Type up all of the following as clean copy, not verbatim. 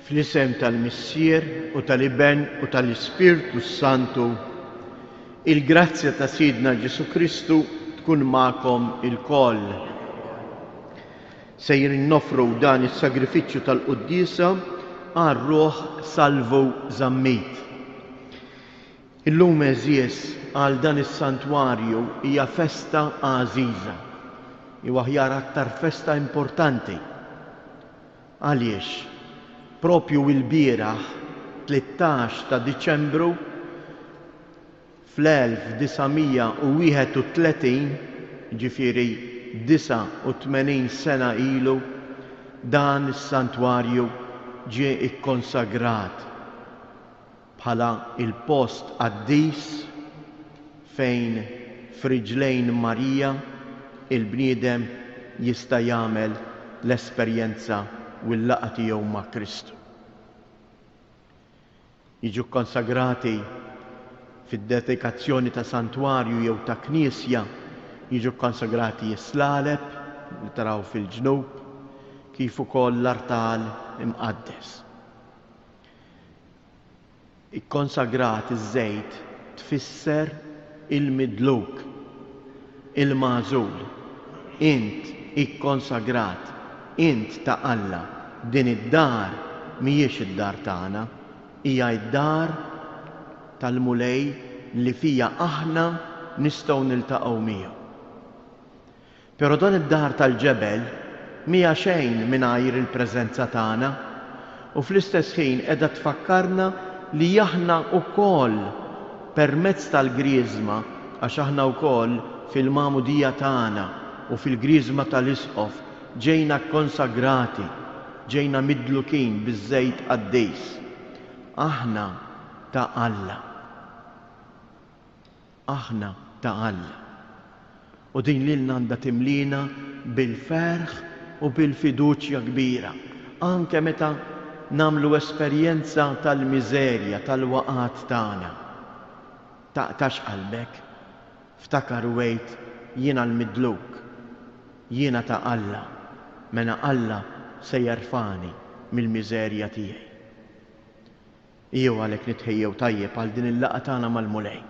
Fl-isem tal-Missier u tal-Iben u tal-Ispirtu Santu, il-grazzja ta' Sidna Ġesu Kristu tkun ma'kom il-koll. Sejrin nofru dan is-sagrifiċċju tal-Quddisa għar-Ruħ Salvu Żammit. Illum eżies għal dan is-santwarju hija festa għażiża, jew aħjar aktar festa importanti. Għaliex? Propju il-bieraħ 13 ta' Diċembru fl-1931, ġifieri 89 sena ilu, dan is-santwarju ġie ikkonsagrat bħala il-post qaddis fejn f'riġlejn Marija il-bniedem jista' jagħmel l-esperjenza u l-laqgħa tiegħu ma' Kristu. Jiġu konsagrati fid-dedikazzjoni ta' santwarju jew ta' knisja, jiġu konsagrati s-slaleb li taraw fil-ġnub, kif ukoll l-artal imqaddes. Ikkonsagrat iż-żejt tfisser il-midluk, il-magħżul. Int ikkonsagrat, int ta' Alla. Din id-dar mhijiex id-dar tagħna, hija id-dar tal-mulej li fija aħna nistgħu niltaqgħu miegħu. Però dan id-dar tal-ġebel mija xejn mingħajr il-preżenza tagħna u fl-istess ħin qiegħda tfakkarna li aħna wkoll permezz tal-griżma, għax aħna wkoll fil-magħmudija tagħna u fil-griżma tal-isqof ġejna konsagrati, ġejna midlukin biż-żejt qaddis. Aħna ta' Alla. Aħna ta' Alla. U din lilna għandha timlina bil-ferħ u bil-fiduċja kbira. Anke meta nagħmlu esperjenza tal-miżerja, tal-waqat tagħna. Taqtax qalbek, ftakar wejt jiena l-midluk, jiena ta' Alla, mena Alla se jerfani mill-miżerja tiegħi. Jew għalhekk nitħejjew tajjeb għal din il-laqgħa tagħna mal-mulej.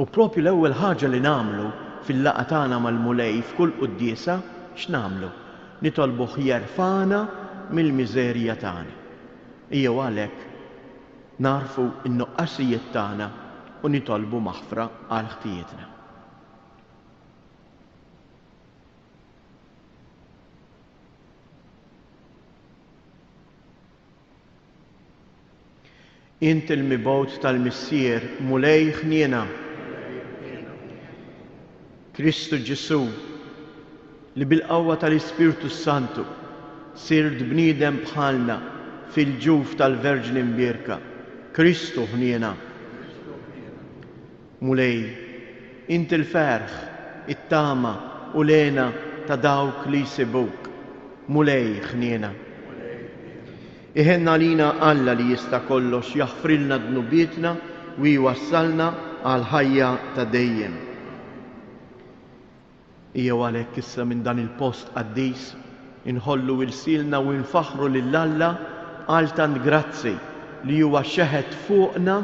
U propju l-ewwel ħaġa li nagħmlu fil-laqgħa tagħna mal-mulej f'kull qudiesa x'nagħmlu? Nitolbuh jerfana mill-miżerja tagħna. Jew għalhekk narfu n-nuqqasijiet tagħna u nitolbu maħfra għal ħtijietna. Int il-mibgħut tal-Missier mulej ħniena. Kristu Ġesu li bil-qawwa tal-Ispirtu Santu sirt bniedem bħalna fil-ġuf tal-Verġni Mbierka. Kristu ħniena. Mulej, int il-ferħ, it-tama u lena ta' dawk li jsibuk. Mulej ħniena. Iħenna lina Alla li jista' kollox jaħfrilna dnubietna u jwassalna għal ħajja ta' dejjem. Jew għalhekk issa minn dan il-post qaddis inħollu wilsilna u nfaħru lil Alla għal tant grazzi li huwa xeħed fuqna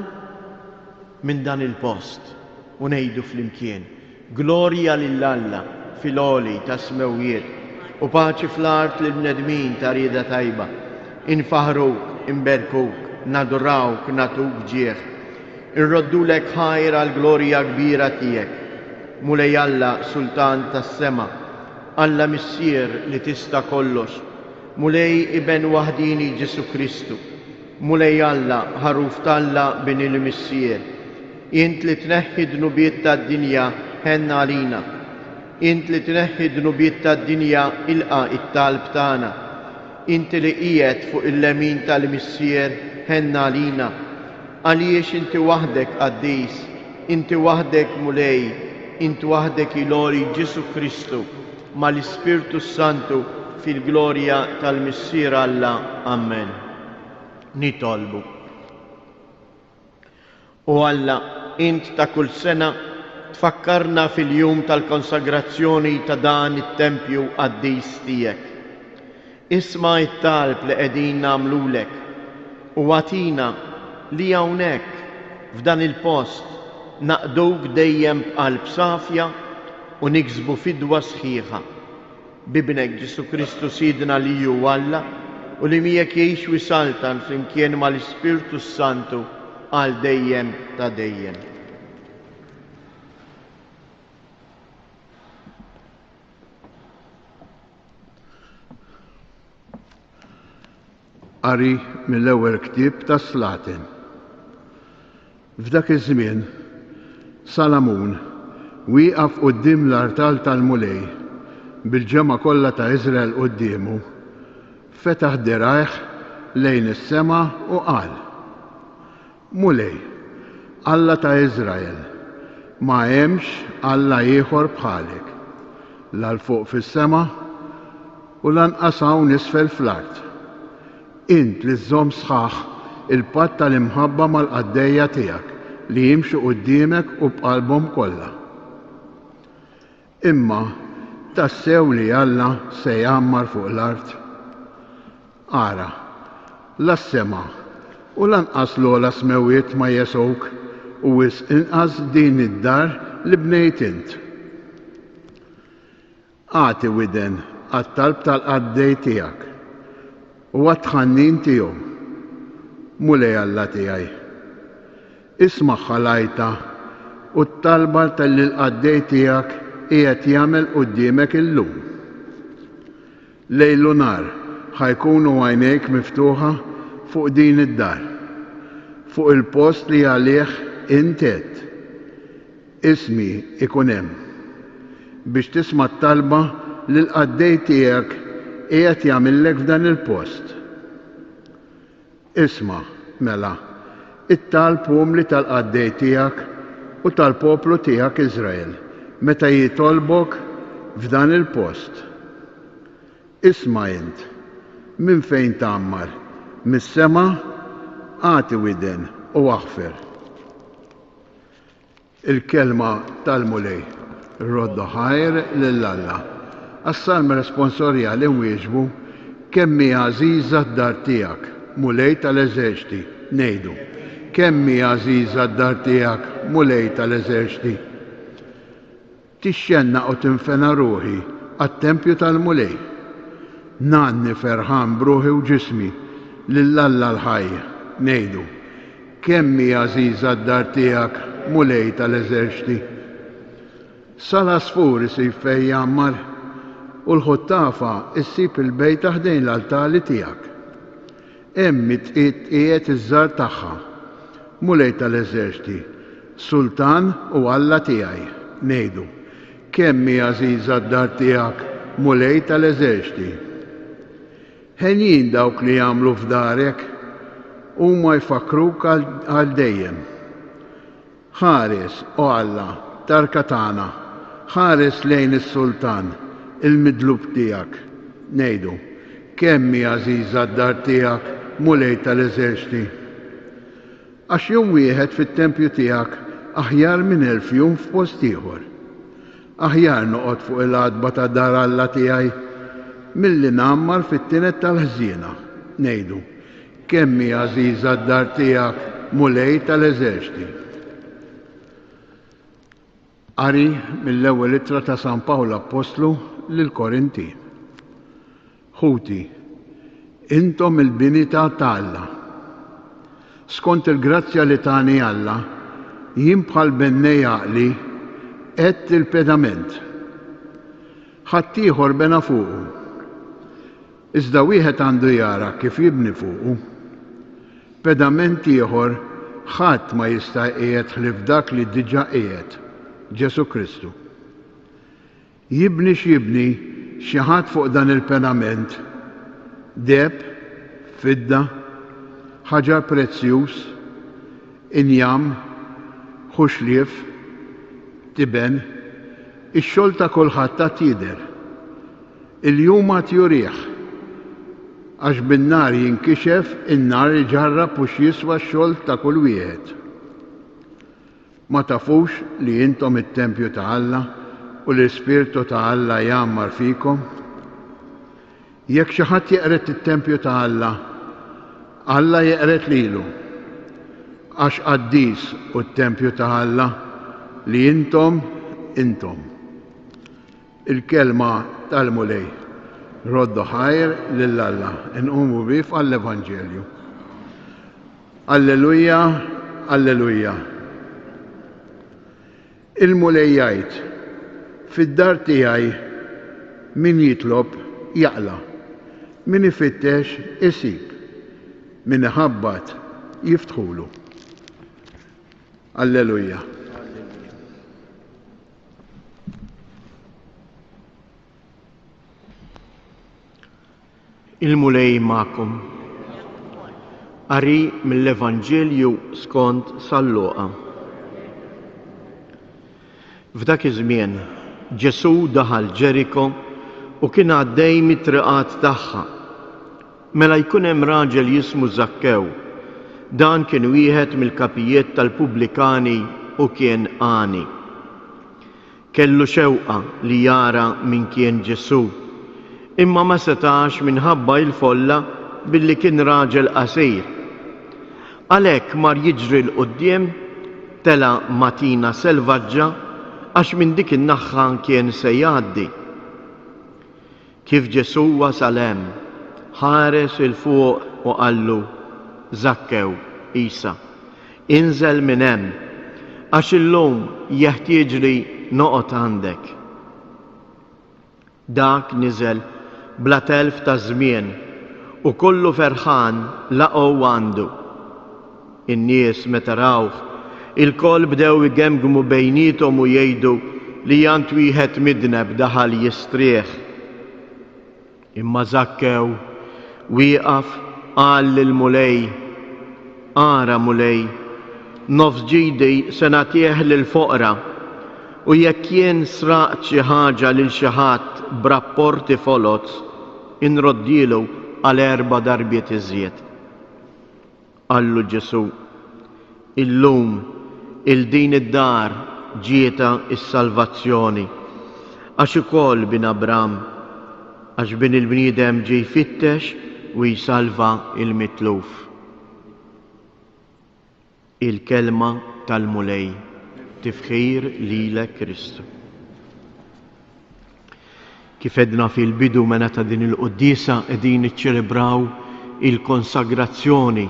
minn dan il-post u ngħidu flimkien: Glorja lil Alla fil-għoli ta' smewwiet u paċi fl-art lil bnedmin ta' rieda tajba. Infaħruk, imberkuk, nadurawk, natuk ġieħ. Irroddulek ħajr għal glorja kbira tiegħek. Mulej Alla Sultan tas-sema, Alla Missier li tista' kollox. Mulej Iben waħdini Ġesu Kristu. Mulej Alla ħaruf talla bin il-Missier. Int li tneħħi dnubiet tad-dinja ħenna għalina. Int li tneħħi dnubiet tad-dinja ilqa' it-talb tagħna. Inti li qiegħed fuq il-lemin tal-Missier ħenna għalina. Għaliex inti waħdek qaddis, inti waħdek mulej, inti waħdek ilori Ġesu Kristu mal-Ispirtu Santu fil-glorja tal-Missier Alla. Amen. Nitolbu. U Alla, int ta' kull sena tfakkarna fil-jum tal-konsagrazzjoni ta' dan it-tempju qaddis tiegħek. Isma' it-talb li qegħdin nagħmlulek u għatina li hawnhekk f'dan il-post naqduk dejjem b'qalb safja u niksbu fidwa sħiħa bibnek Ġesu Kristu Sidna li hu Alla u li miegħek jgħix wisaltan flimkien mal-Ispirtu Santu għal dejjem ta' dejjem. Qari mill-ewwel ktieb ta' Slatin. F'dak iż-żmien Salamun wieqaf quddiem l-artal tal-mulej bil-ġemma kollha ta' Iżrael quddiemu, fetaħ dirajh lejn is-sema u qal: Mulej, Alla ta' Iżrael, ma hemmx Alla ieħor bħalek, l fuq fis-sema u lanqas hawn isfel fl-art. Int li żżomm sħaħ il-patt tal-imħabba mal-qaddejja tiegħek li jimxu quddiemek u b'qalbhom kollha. Imma tassew li Alla se jgħammar fuq l-art. Ara, las-sema u lanqas l-ogħla smewiet ma jesowk u wisq inqas din id-dar li bnejt int. Għati widen għat-talb tal-qaddej tiegħek u għat-tħannin tiegħu, mulej Alla tiegħi. Isma' ħalajta u t-talba tal-qaddej tiegħek qiegħed jagħmel quddiemek illum. Lejl u nar ħajkunu għajnejk miftuħa fuq din id-dar, fuq il-post li għalih intet ismi ikun hemm biex tisma' t-talba li l-qaddej tiegħek qiegħed jagħmillek f'dan il-post. Isma' mela, it-talbhom li tal-qaddej tiegħek u tal-poplu tiegħek Iżrael meta jitolbok f'dan il-post. Isma' int, minn fejn tagħmmar, mis-sema għati widen u aħfer. Il-kelma tal-mulej roddu ħajr lill-Alla. Għas-salm responsorjali nwieġbu kemmi għażiża d-dar tiegħek, mulej tal-eżerċti, ngħidu. Kemmi għażiża d-dar tiegħek, mulej tal-eżerċti. Tixxenna u tinfena ruħi għat-tempju tal-mulej. Nanni ferħan bruħi u ġismi lill-Alla l-ħaj, ngħidu. Kemmi għażiża d-dar tiegħek, mulej tal-eżerċti. Sal-asfur isib fejn jagħmmar u l-ħuttafa issib il-bejt taħdejn l-altali tiegħek. Hemm qiegħed iż-żar tagħha, mulej tal-eżerċti, Sultan u Alla tiegħi, ngħidu. Kemmi għażiża d-dar tiegħek, mulej tal-eżerċti. Ħenjin dawk li jagħmlu f'darek huma jfakruk għal dejjem. Ħares o Alla tarka tagħna, ħares lejn is-Sultan, il-midlub tiegħek, ngħidu. Kemmi għażiża d-dar tiegħek, mulej tal-eżerċti. Għax jum wieħed fit-tempju tiegħek aħjar minn 1000 jum f'post ieħor. Aħjar noqgħod fuq il-għadba ta' dar Alla tiegħi milli nagħmmar fit-tienet tal-ħżiena, ngħidu. Kemmi għażiża d-dar tiegħek, mulej tal-eżerċti. Qari mill-ewwel ittra ta' San Pawlu Apostlu lill-Korinti. Ħuti, intom il-bini ta' Alla. Skont il-grazzja li tani Alla, jien bħal bennej għaqli qed il-pedament. Ħadd ieħor bena fuqu. Iżda wieħed għandu jara kif jibni fuqu. Pedament ieħor ħadd ma jista' qiegħed ħlif dak li diġà qiegħed, Ġesu Kristu. Jibni x'jibni xi ħadd fuq dan il-pedament, deb, fidda, ħaġar prezzjuż, injam, ħuxlief, tiben, ix-xogħol ta' kulħadd ta' tidher. Il-jum għad jurih, għax bin-nar jinkixef in-nar iġarrab u x'jiswa x-xogħol ta' kull wieħed. Ma tafux li intom it-tempju ta' Alla u l-Ispirtu ta' Alla jgħammar fikom? Jekk xi ħadd jeqret it-tempju ta' Alla, Alla jeqret lilu, għax qaddis u t-tempju ta' Alla li intom. Il-kelma tal-mulej, roddu ħajr lill-Alla, nqumu bif għall-Evanġelju. Alleluja, alleluja. Il-mulej jgħid, fid-dar tiegħi min jitlob jaqla, min ifittex isib, min iħabbat jiftħulu. Alleluja. Il-mulej ma'kom. Qari mill-Evanġelju skont San-Luqa. F'dak iż-żmien Ġesu daħal Ġeriko u kien għaddej mit-triqat tagħha. Mela jkun hemm raġel jismu Zakkew. Dan kien wieħed mill-kapijiet tal-Pubblikani u kien għani. Kellu xewqa li jara min kien Ġesu, imma ma setax minħabba il-folla billi kien raġel qasir. Għalhekk mar jiġri l-qudiem tela matina selvaġġa għax minn dik in-naħa kien se jgħaddi. Kif Ġesu wasal hemm, ħares il fuq u qallu, Zakkew, Isa, inżel minn hemm għax illum jeħtieġli noqgħod għandek. Dak niżel bla telf ta' żmien u kollu ferħan laqgħu għandu. In-nies meta rawh il-koll bdew igemgmu bejnietom u jgħidu li jant wieħed midneb daħal jistrieħ. Imma Zakkew wieqaf qal lil-mulej, ara mulej, nofs ġidi se nagħtih lill-foqra u jekk jien sraqt xi ħaġa lil xi ħadd b'rapporti foloz, inroddilu għal 4 darbiet iżjed. Qallu Ġesu, illum il-din id-dar ġieta is-salvazzjoni, għax ukoll bin Abram, għax bin il-bniedem ġie jfittex u jsalva il-mitluf. Il-kelma tal-mulej, tifħir lilek Kristu. Kif edna fil-bidu mena ta' din il-qoddisa qegħdin niċċelebraw il-konsagrazzjoni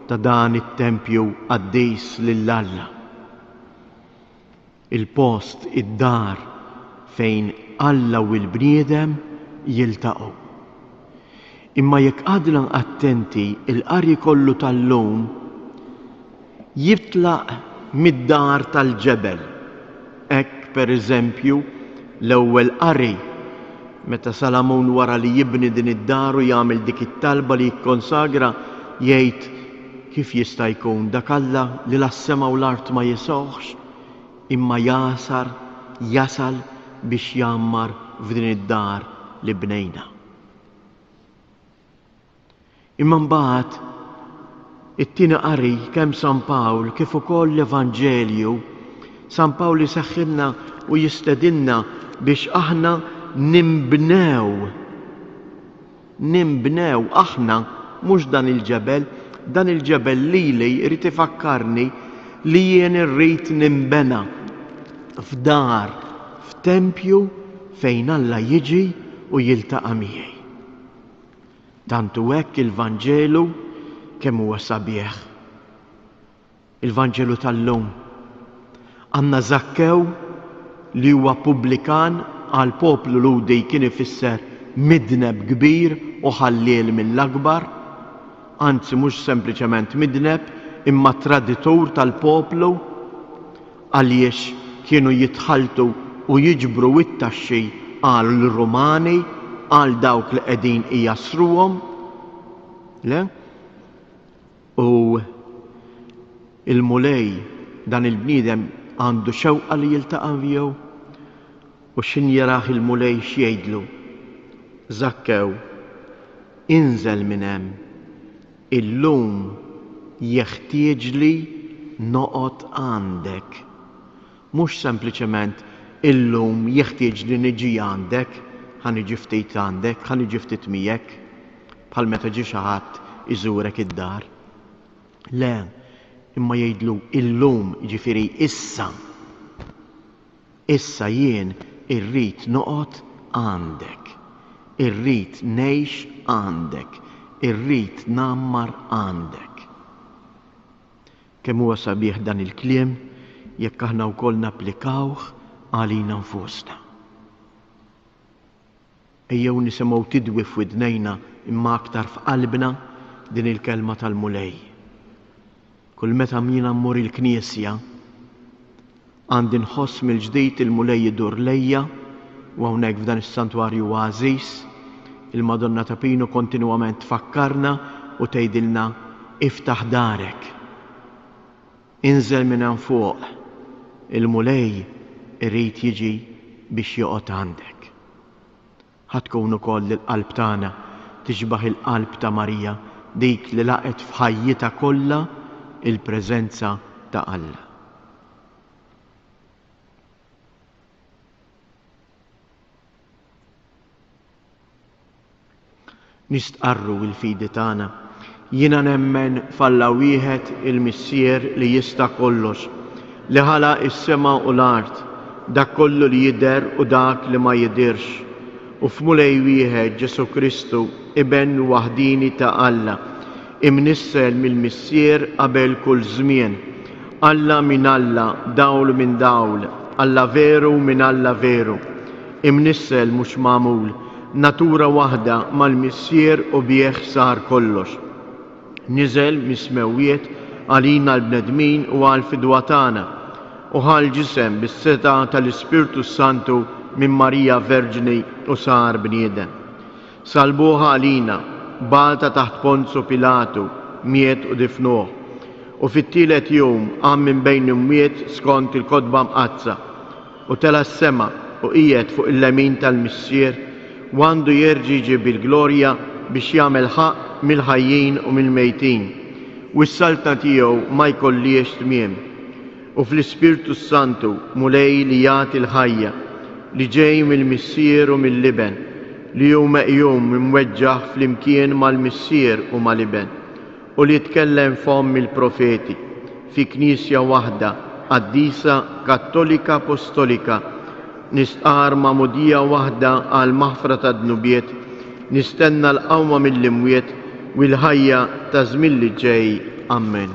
ta' dan it-tempju għaddejs lill-Alla. Il-post, id-dar fejn Alla u l-bniedem jiltaqgħu. Imma jekk għadna attenti il-qari kollu tal-lum jitlaq mid-dar tal-ġebel. Hekk pereżempju l-ewwel qari meta Salamun wara li jibni din id-dar u jagħmel dik it-talba li jikkonsagra jgħid kif jista' jkun dak Alla li l-assema u l-art ma jisoħx imma jasal biex jammar f'din id-dar li bnejna. Imma mbagħad it-tieni qari kemm San Pawl kif ukoll l-Evanġelju, San Pawl iseħħilna u jistedinna biex aħna nimbnew aħna mhux dan il-ġebel lili irid ifakkarni li jien irrid nimbena f'dar, f'tempju fejn Alla jiġi u jiltaqa' miegħi. Tantu hekk il-Vanġelu kemm huwa sabiħ. Il-Vanġelu tal-lum għandna Zakkew li huwa pubblikan għal poplu ludi kien ifisser midneb kbir u ħalliel mill-akbar, anzi mhux sempliċement midneb imma traditur tal-poplu għaliex kienu jitħaltu u jiġbru it-taxxi għal Rumani għal dawk li qegħdin ijassruhom. Le? U il-mulej dan il-bniedem għandu xewqa li jiltaqa' miegħu u xin jaraħ il-mulej x'jgħidlu. Zakkew, inżel minn hemm, illum jeħtieġli noqgħod għandek. Mhux sempliċement illum jeħtieġli niġi għandek, ħaniġi ftit għandek, ħaniġi ftit miegħek, bħal meta ġie xi ħadd iżurek id-dar. Le, imma jgħidlu illum ġifiri issa. Issa jien irrid noqgħod għandek. Irrid ngħix għandek. Irrid nammar għandek. Kemm huwa sabiħ dan il-kliem jekk aħna wkoll napplikawh għalina nfusna. Ejjew nisimgħu tidwi f'widnejna imma aktar f'qalbna din il-kelma tal-mulej. Kull meta jiena mmur il-knisja għandi nħoss mill-ġdid il-mulej idur lejja u hawnhekk f'dan is-santwarju għażiż il-Madonna ta' Pino kontinwament tfakkarna u tgħidilna iftaħ darek. Inżel minn hemm fuq. Il-mulej irid jiġi biex joqgħod għandek. Ħadd tkun ukoll il-qalb tagħna tixbaħ il-qalb ta' Marija dik li laqet f'ħajjitha kollha il-preżenza ta' Alla. Nistqarru il-fidi tagħna. Jiena nemmen f'Alla wieħed il-Missier li jista' kollox, li ħalaq is-sema u l-art, dak kollu li jidher u dak li ma jidirx. U f'mulej wieħed Ġesu Kristu iben waħdini ta' Alla, imnissel mill-Missier qabel kull żmien. Alla min Alla, dawl min dawl, Alla veru min Alla veru. Imnissel mhux magħmul, natura waħda mal-Missier u bih sar kollox. Niżel mismewwiet għalina l-bnedmin u għal-fidwa tagħna u ħal ġisem bis-seta tal-Ispirtu Santu minn Marija Verġini u sar bniedem. Salbuha għalina, balta taħt Ponzu Pilatu, miet u difnuh. U fit-tielet jum qam minn bejn imwiet skont il-kodba mqazza u tela s-sema u qiegħed fuq il-lemin tal-Missier u għandu jerġi ġib il-glorja biex jagħmel ħaq mill-ħajjin u mill-mejtin. U s-salta tiegħu ma jkollix tmiem. U fl-Ispirtu Santu mulej li jagħti l-ħajja li ġej mill-Missier u mill-Liben li hu meqjum imweġġaħ flimkien mal-Missier u mal-Liben u li jitkellem f'hom mill-profeti fi knisja waħda qaddisa kattolika apostolika nistqar ma'mudija waħda għal maħfra ta' dnubiet nistenna l-qawma mill-imwiet u l-ħajja ta' żmien li ġej. Amen.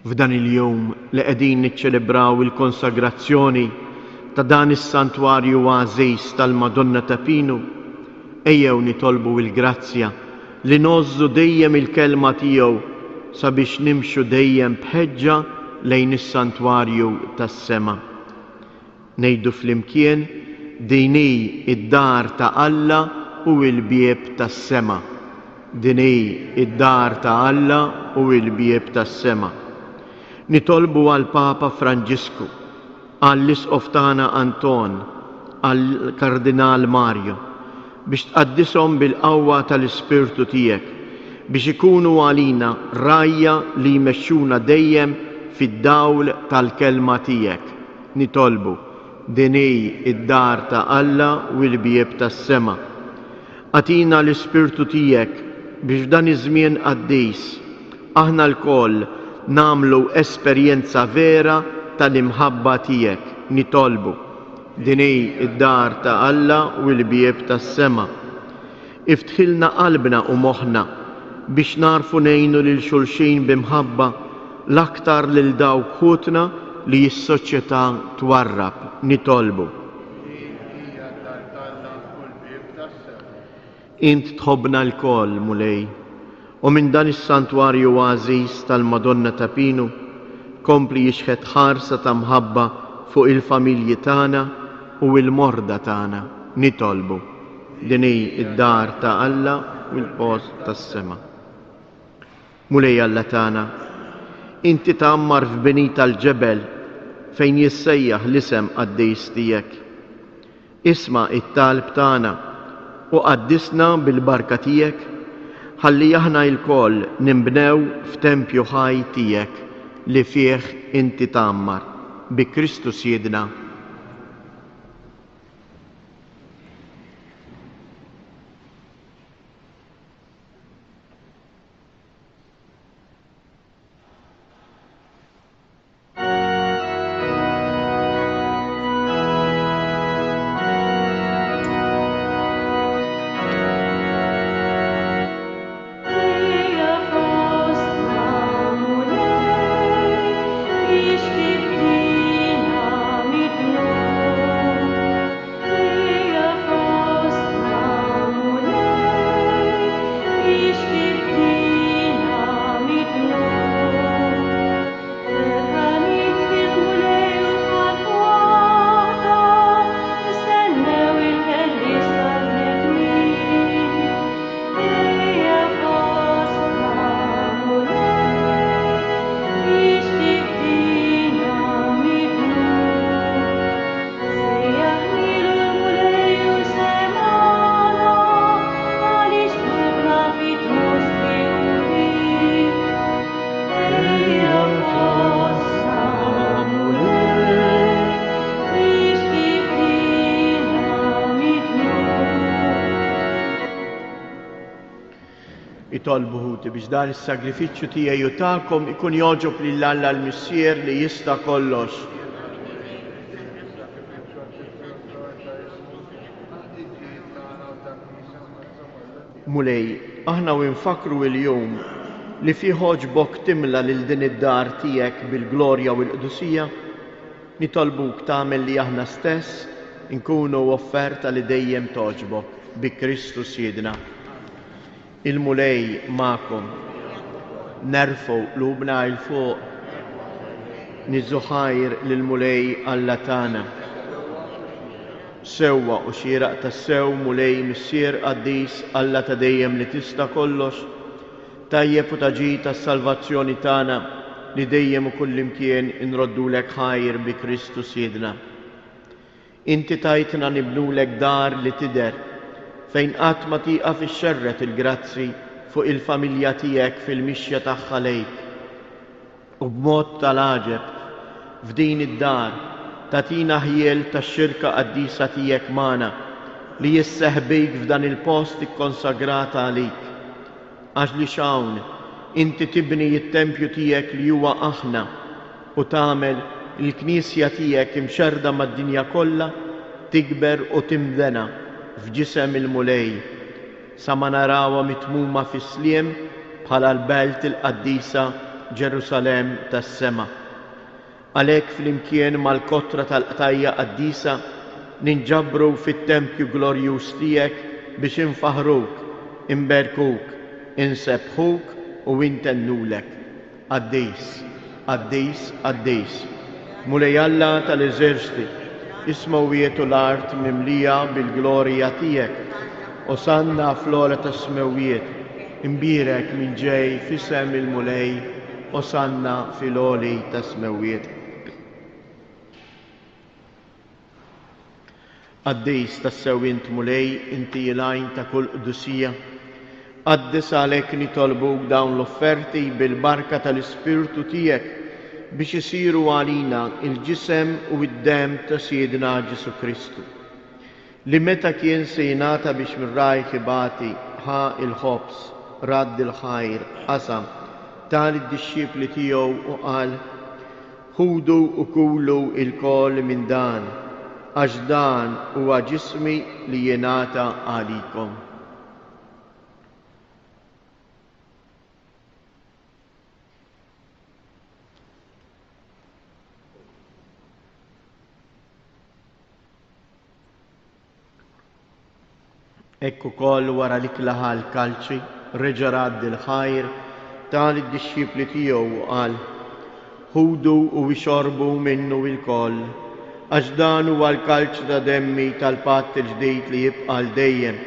F'dan il-jum li qegħdin niċċelebraw il-konsagrazzjoni ta' dan is-santwarju għażiż tal-Madonna ta' Pino, ejjew nitolbu il-grazzja li nożżu dejjem il-kelma tiegħu sabiex nimxu dejjem bħeġġa lejn is-santwarju tas-sema. Ngħidu flimkien dini id-dar ta' Alla u l-bieb tas-sema. Dini id-dar ta' Alla u l-bieb tas-sema. Nitolbu għal Papa Franġisku, għall-Isqof tagħna Anton, għall Kardinal Mario, biex tqaddishom bil-qawwa tal-Ispirtu tiegħek, biex ikunu għalina rajja li jmexxuna dejjem fid-dawl tal-kelma tiegħek. Nitolbu dini id-dar ta' Alla u l-bieb tas-sema. Atina l-Ispirtu tiegħek biex dan iż-żmien qaddis aħna l-koll namlu esperjenza vera tal-imħabba tiegħek. Nitolbu dini id-dar ta' Alla u l-bieb tas-sema. Iftħilna qalbna u moħħna biex narfu ngħinu lil xulxin b'imħabba l-aktar lil dawk ħutna li s-soċjetà twarrab. Nitolbu. Int tħobbna l-koll mulej u minn dan is-santwarju għażiż tal-Madonna ta' Pino kompli jixħed ħarsa ta' mħabba fuq il-familji tagħna u l-morda tagħna. Nitolbu dini id-dar ta' Alla u l-post tas-sema. Mulej Alla tagħna, inti tagħammar f'bini tal-ġebel fejn jissejjaħ l-isem qaddis tiegħek. Isma' it-talb tagħna u qaddisna bil-barka tiegħek ħalli aħna l-koll nimbnew f'tempju ħaj tiegħek li fih inti tagħammar bi Kristu Siedna. nitolbu ħuti biex dan is-sagrifiċċju tiegħi u tagħkom ikun joġob lill-Alla l-Missier li jista' kollox. Mulej, aħna u nfakru il-jum li fih ħoġbok timla lil din id-dar tiegħek bil-glorja u l-qdusija, nitolbuk tagħmel li aħna stess nkunu offerta li dejjem toġbok bi Kristu Siedna. Il-mulej magħkom, nerfu qlubna il fuq, niżuħajr lill-mulej Alla tagħna. Sewwa u xieraq tas-sew mulej Missier Qaddis Alla ta' dejjem li tista' kollox, tajjeb u taġid tas-salvazzjoni tagħna li dejjem u kullimkien inroddulek ħajr bi Kristu Siedna. Inti tajtna nibnulek dar li tidher fejn qatt ma tieqaf ix-xerret il-grazzi fuq il-familja tiegħek fil-mixja tagħha lejk. U b'mod tal-għaġeb f'din id-dar tatina ħjiel tax-xirka qaddisa tiegħek magħna li jisseħbik f'dan il-post ikkonsagrata għalik. Għax li xawn inti tibni it-tempju tiegħek li huwa aħna u tagħmel il-Knisja tiegħek imxerda mad-dinja kollha tikber u timdena f'ġisem il-mulej sa ma narawha mitmuma fis-sliem bħala l-belt il-qaddisa Ġerusalemm tas-sema. Għalhekk flimkien mal-kotra tal-qtajja qaddisa ninġabru fit-tempju glorjuż tiegħek biex infaħruk, imberkuk, insebħuk u intennulek. Qaddis, Qaddis, Qaddis, mulej Alla tal-eżerċti, ismawietu l-art mimlija bil-glorja tiegħek, osanna fl-ola tas-smewiet, imbirek minn ġej fisem il-mulej, osanna fil-oli tas-smewiet. Qaddis tas-sew int mulej, inti jilajn ta' kull qdusija, qaddis għalhekk nitolbuk dawn l-offerti bil-barka tal-Ispirtu tiegħek biex isiru għalina il-ġisem u id-dem ta' Siedna Ġesu Kristu. Li meta kien se jingħata biex mir-rajħ ibati ħa il-ħobs, radd il-ħajr, qasam, tal id-dixxipli tiegħu u qal: ħudu u kulu il-kol minn dan, għax dan huwa ġismi li jingħata għalikom. Ekku koll wara li klaħa l-kalċi, reġa' radd il-ħajr tal id-dixxipli tiegħu u qal: ħudu u ixorbu minnu il-koll, għax dan huwa l-kalċ ta' demmi tal-patt il-ġdid li jibqa' l-dejjem,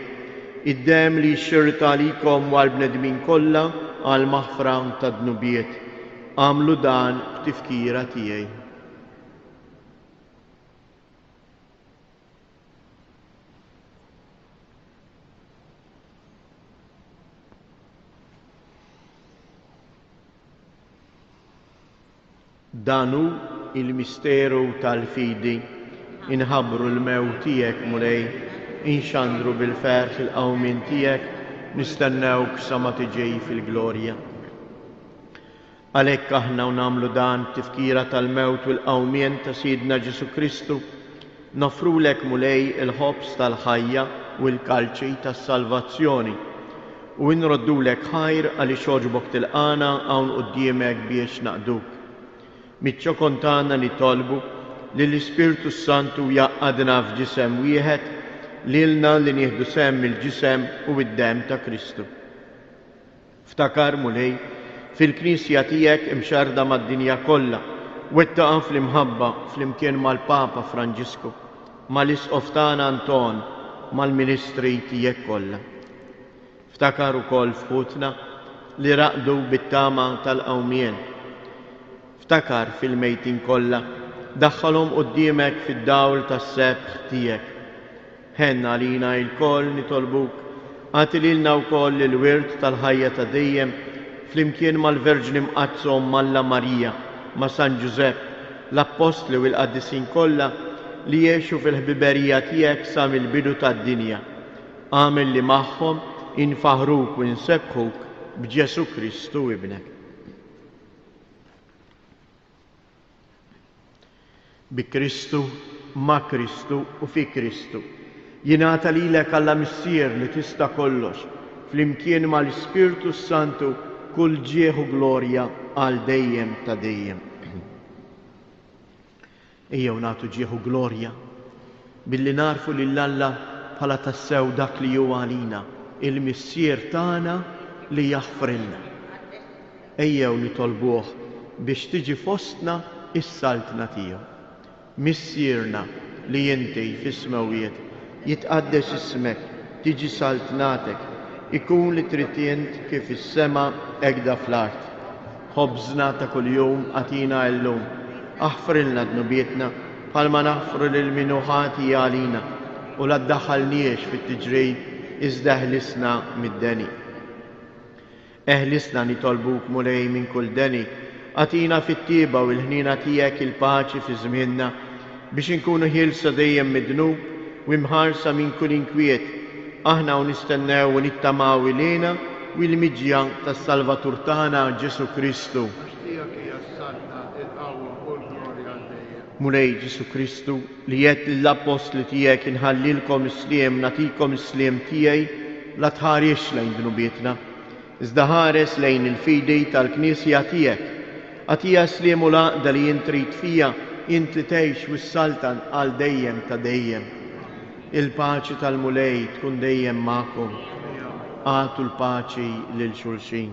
id-dem li xxirta għalikom u għall-bnedmin kollha għal maħfra ta' dnubiet. Għamlu dan b'tifkira tiegħi. Danu il-misteru tal-fidi, inħabbru l-mewt tiegħek mulej, inxandru bil-ferħ il-qawmien tiegħek, nistennewk sa ma tiġej fil-glorja. Għalhekk aħna u nagħmlu dan tifkira tal-mewt u l-qawmien ta' Siedna Ġesu Kristu, nofrulek mulej il-ħobs tal-ħajja u l-kalċi tas-salvazzjoni u nroddulek ħajr għaliex għoġbok tilqana hawn quddiemek biex naqduk. Mitċo kontana nitolbu li l-Ispirtu Santu jaqqadna f'ġisem wieħed lilna li nieħdu semm il-ġisem u id-dem ta' Kristu. Ftakar mulej fil-Knisja tiegħek imxarda mad-dinja kollha, wettaqa fl-imħabba flimkien mal-Papa Franġisku, mal-Isqof tagħna Anton, mal-Ministri tiegħek kollha. Ftakar ukoll f'ħutna li raqdu bit-tama tal-qawmien. Ftakar fil-mejtin kollha, daħħalhom quddiemek fid-dawl tas-sebħ tiegħek. Ħenna għalina l-koll nitolbuk, għati lilna wkoll il-wirt tal-ħajja ta' dejjem flimkien mal-Verġni mqazzhom Malla Marija, ma' San Ġusepp, l-Apostli u l-Qaddisin kollha li jgħixu fil-ħbiberija tiegħek sa mill-bidu tad-dinja. Għamel li magħhom infaħruk u nsebħuk b'Ġesu Kristu ibnek. Bi Kristu, ma' Kristu u fi Kristu. Jingħata lilek Alla Missier li tista' kollox, flimkien mal-Ispirtu Santu kull ġieħ u glorja għal dejjem ta' dejjem. Ejjew nagħtu ġieħ u glorja billi narfu lil Alla bħala tassew dak li huwa għalina, il-Missier tagħna li jaħfrilna. Ejjew nitolbuh biex tiġi fostna is-saltna tiegħu. Missierna li inti fis-smawiet jitqaddes ismek, tiġi saltnatek, ikun li trid int kif is-sema hekk da fl-art. Ħobżna ta' kuljum għatina llum, aħfrilna dnubietna bħalma naħfru lil min hu ħati għalina u la ddaħħalniex fit-tiġrid iżda eħlisna mid-deni. Eħlisna nitolbuk mulej minn kull deni, għatina fit-tieba u l-ħnina tiegħek il-paċi fi żmienna biex inkunu ħielsa dejjem mid-dnub u imħarsa minn kull inkwiet, aħna u nistennew u nittamaw ilina u l-miġja tas-Salvatur tagħna Ġesu Kristu. Mulej Ġesu Kristu li jgħid lill-apostli tiegħek inħallilkom isliem nagħtikom isliem tiegħi la tħarix lejn dnubietna, iżda ħares lejn il-fidi tal-Knisja tiegħek. Għatija isliem u laqda li jint trid fija int li tgħix wis-saltan għal dejjem ta' dejjem. Il-paċi tal-mulej tkun dejjem magħkom. Għatu l-paċi lil xulxin.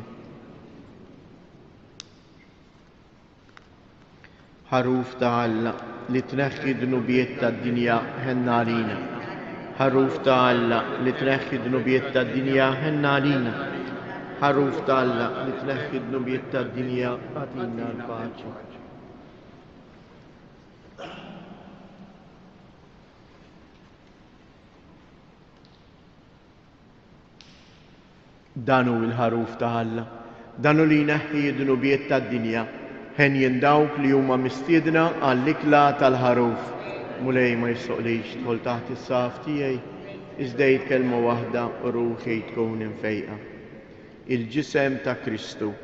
Ħaruf ta' Alla li tneħħi dnubiet tad-dinja ħenna għalina. Ħaruf ta' Alla li tneħħi dnubiet tad-dinja ħenna għalina. Ħaruf ta' Alla li tneħħi dnubiet tad-dinja għatina l-paċi. Danu il-ħaruf ta' Alla, danu li jneħħi d-dnubiet tad-dinja, ħen jindawk li huma mistiedna għall-ikla tal-ħaruf. Mulej ma jissoqlix tħol taħt is-saf tiegħi, iżda kelma waħda u ruħi tkun infejqa. Il-ġisem ta' Kristu.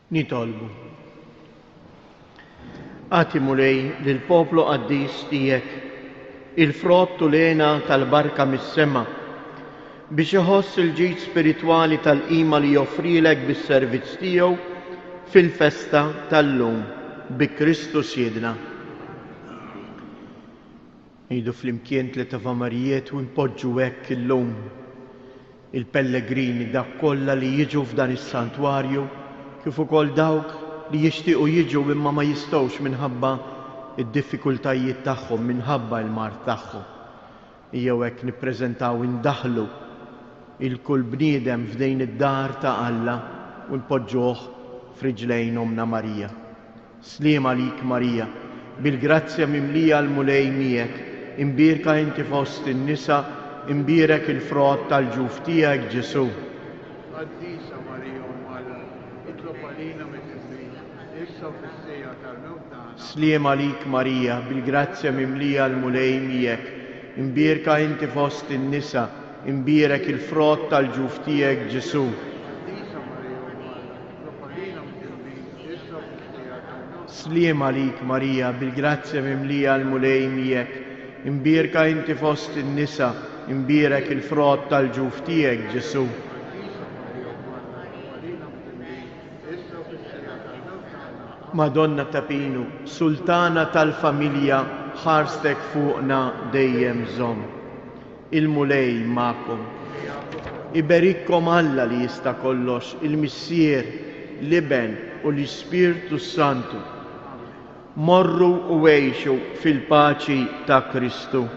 Nitolbu. Għati mulej lill-poplu qaddis tiegħek il-frott u lena tal-barka mis-sema biex iħoss il-ġid spiritwali tal-qima li joffrilek bis-servizz tiegħu fil-festa tal-lum bi Kristus Jedna. Ngħidu flimkien tliet avamarijiet u npoġġu hekk illum il-pellegrini dak kollha li jiġu f'dan is-santwarju kif ukoll dawk li jixtiequ jiġu imma ma jistgħux minħabba id-diffikultajiet tagħhom minħabba l-mart tagħhom. Jew hekk nippreżentaw indaħlu il-kull bniedem f'dejn id-dar ta' Alla u npoġġuh f'riġlejn Omna Marija. Sliem għalik Marija, bil-grazzja mimlija l-mulej miegħek, imbierka inti fost in-nisa, imbierek il-frott tal-ġuf tiegħek Ġesu. Qaddisa Marija Alla, itlob għalina mit-tibrin, issa u fis-sejja tal-mewt tagħna. Sliem għalik Marija, bil-grazzja mimlija l-mulej miegħek, imbierka inti fost in-nisa, imbierek il-frott tal-ġuf tiegħek Ġesu. Sliem għalik Marija, bil-grazzja mimlija l-mulej miegħek, imbierka inti fost in-nisa, imbierek il-frott tal-ġuf tiegħek Ġesu. Madonna Tapinu, Sultana tal-familja, ħarstek fuqna dejjem żomm. Il-mulej ma'kom. Iberikkom Alla li jista' kollox, il-Missier, l-Iben u l-Ispirtu Santu. Morru u għejxu fil-paċi ta' Kristu.